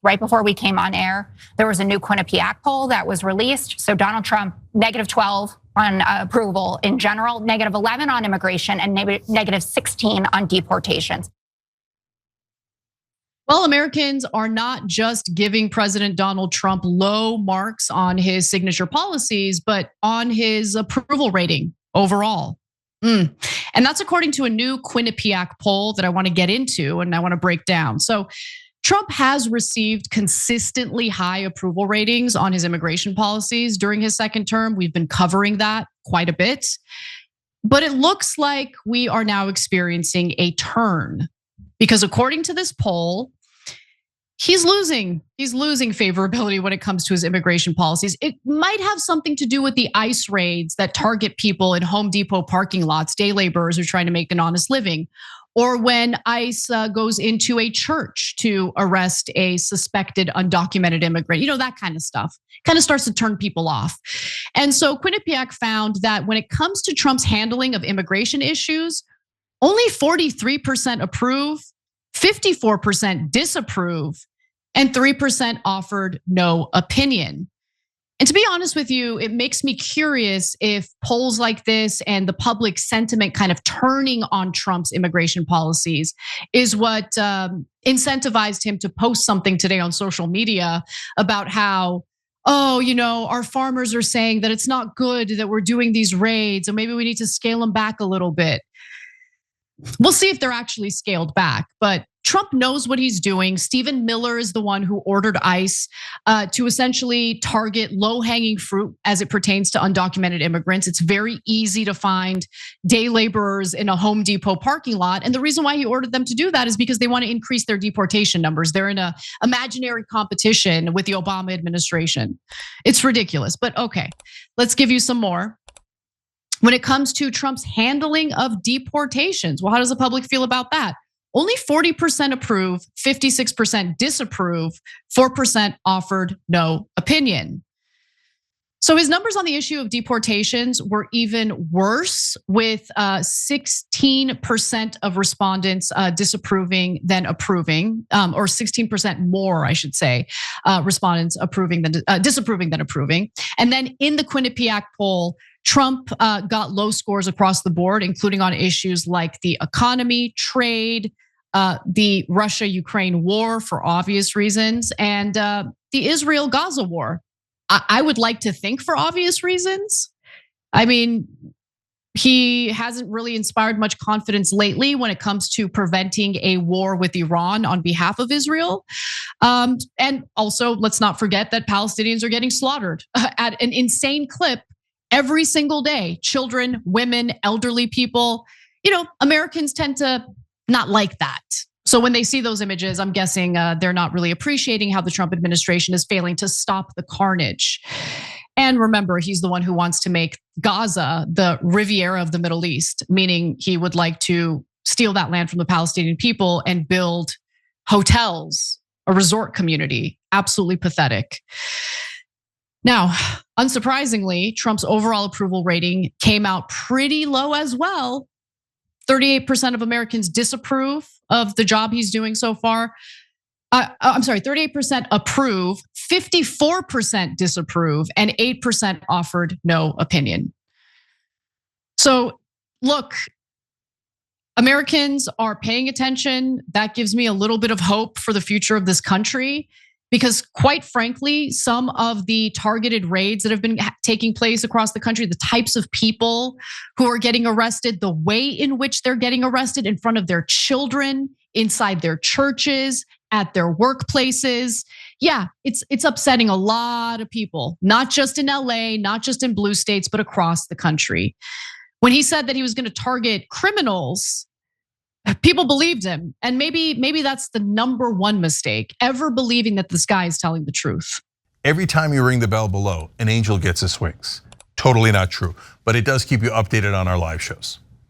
right before we came on air, there was a new Quinnipiac poll that was released. So Donald Trump, -12 on approval in general, -11 on immigration, and -16 on deportations. Well, Americans are not just giving President Donald Trump low marks on his signature policies, but on his approval rating overall. And that's according to a new Quinnipiac poll that I want to get into and I want to break down. So Trump has received consistently high approval ratings on his immigration policies during his second term. We've been covering that quite a bit. But it looks like we are now experiencing a turn because according to this poll, he's losing favorability when it comes to his immigration policies. It might have something to do with the ICE raids that target people in Home Depot parking lots, day laborers who are trying to make an honest living, or when ICE goes into a church to arrest a suspected undocumented immigrant, that kind of stuff kind of starts to turn people off. And so Quinnipiac found that when it comes to Trump's handling of immigration issues, only 43% approve, 54% disapprove, and 3% offered no opinion. And to be honest with you, it makes me curious if polls like this and the public sentiment kind of turning on Trump's immigration policies is what incentivized him to post something today on social media about how, our farmers are saying that it's not good that we're doing these raids, and maybe we need to scale them back a little bit. We'll see if they're actually scaled back, but Trump knows what he's doing. Stephen Miller is the one who ordered ICE to essentially target low-hanging fruit as it pertains to undocumented immigrants. It's very easy to find day laborers in a Home Depot parking lot. And the reason why he ordered them to do that is because they want to increase their deportation numbers. They're in an imaginary competition with the Obama administration. It's ridiculous, but okay, let's give you some more. When it comes to Trump's handling of deportations, well, how does the public feel about that? Only 40% approve, 56% disapprove, 4% offered no opinion. So his numbers on the issue of deportations were even worse, with 16% of respondents disapproving than approving, or 16% more, I should say, respondents disapproving than approving. And then in the Quinnipiac poll, Trump got low scores across the board, including on issues like the economy, trade, the Russia-Ukraine war for obvious reasons, and the Israel-Gaza war. I would like to think for obvious reasons. I mean, he hasn't really inspired much confidence lately when it comes to preventing a war with Iran on behalf of Israel. And also, let's not forget that Palestinians are getting slaughtered at an insane clip every single day. Children, women, elderly people. Americans tend to not like that. So when they see those images, I'm guessing they're not really appreciating how the Trump administration is failing to stop the carnage. And remember, he's the one who wants to make Gaza the Riviera of the Middle East, meaning he would like to steal that land from the Palestinian people and build hotels, a resort community. Absolutely pathetic. Now, unsurprisingly, Trump's overall approval rating came out pretty low as well. 38% of Americans disapprove of the job he's doing so far. 38% approve, 54% disapprove, and 8% offered no opinion. So look, Americans are paying attention. That gives me a little bit of hope for the future of this country. Because quite frankly, some of the targeted raids that have been taking place across the country, the types of people who are getting arrested, the way in which they're getting arrested in front of their children, inside their churches, at their workplaces. Yeah, it's upsetting a lot of people, not just in LA, not just in blue states, but across the country. When he said that he was going to target criminals, people believed him. And maybe that's the number one mistake, ever believing that this guy is telling the truth. Every time you ring the bell below, an angel gets his wings. Totally not true, but it does keep you updated on our live shows.